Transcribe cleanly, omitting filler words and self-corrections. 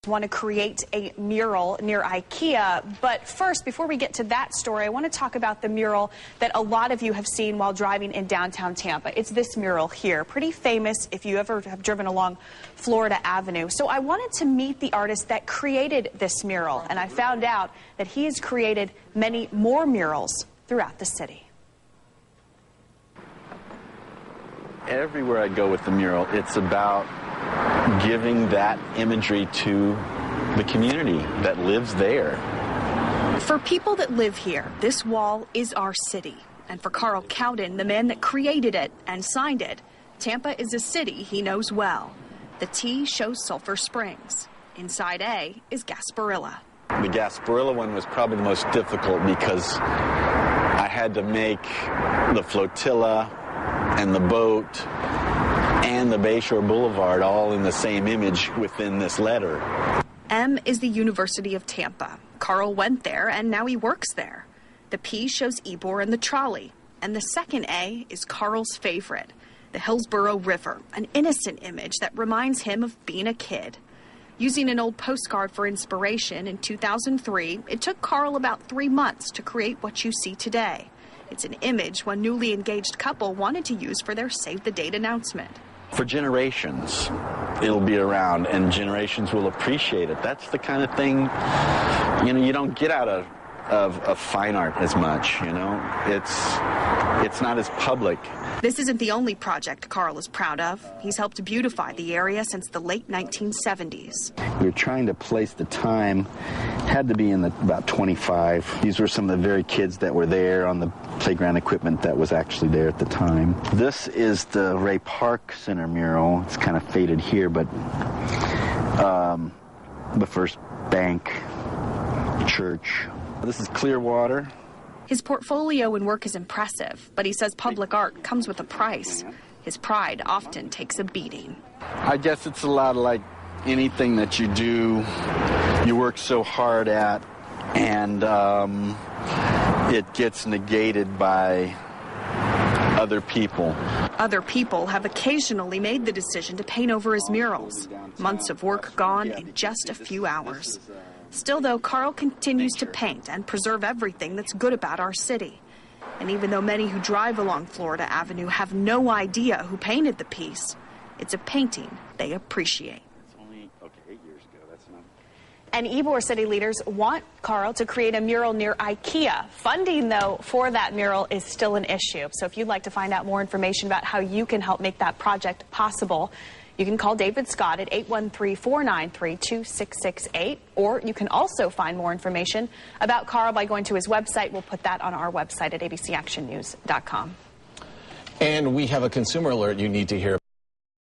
Want to create a mural near IKEA. But first, before we get to that story, I want to talk about the mural that a lot of you have seen while driving in downtown Tampa. It's this mural here, pretty famous if you ever have driven along Florida Avenue. So I wanted to meet the artist that created this mural, and I found out that he has created many more murals throughout the city. Everywhere I go with the mural, it's about giving that imagery to the community that lives there. For people that live here, this wall is our city. And for Carl Cowden, the man that created it and signed it, Tampa is a city he knows well. The T shows Sulphur Springs. Inside A is Gasparilla. The Gasparilla one was probably the most difficult because I had to make the flotilla and the boat and the Bayshore Boulevard all in the same image within this letter. M is the University of Tampa. Carl went there and now he works there. The P shows Ybor and the trolley. And the second A is Carl's favorite, the Hillsborough River, an innocent image that reminds him of being a kid. Using an old postcard for inspiration in 2003, it took Carl about 3 months to create what you see today. It's an image one newly engaged couple wanted to use for their Save the Date announcement. For generations, it'll be around, and generations will appreciate it. That's the kind of thing, you don't get out of fine art as much, It's not as public. This isn't the only project Carl is proud of. He's helped beautify the area since the late 1970s. We were trying to place the time, had to be in about 25. These were some of the very kids that were there on the playground equipment that was actually there at the time. This is the Ray Park Center mural. It's kind of faded here, but the first bank, church. This is Clearwater. His portfolio and work is impressive, but he says public art comes with a price. His pride often takes a beating. I guess it's a lot like anything that you do, you work so hard at, and it gets negated by other people. Other people have occasionally made the decision to paint over his murals. Months of work gone in just a few hours. Still, though, Carl continues to paint and preserve everything that's good about our city. And even though many who drive along Florida Avenue have no idea who painted the piece, it's a painting they appreciate. And Ybor City leaders want Carl to create a mural near IKEA. Funding, though, for that mural is still an issue. So if you'd like to find out more information about how you can help make that project possible, you can call David Scott at 813-493-2668, or you can also find more information about Carl by going to his website. We'll put that on our website at abcactionnews.com. And we have a consumer alert you need to hear.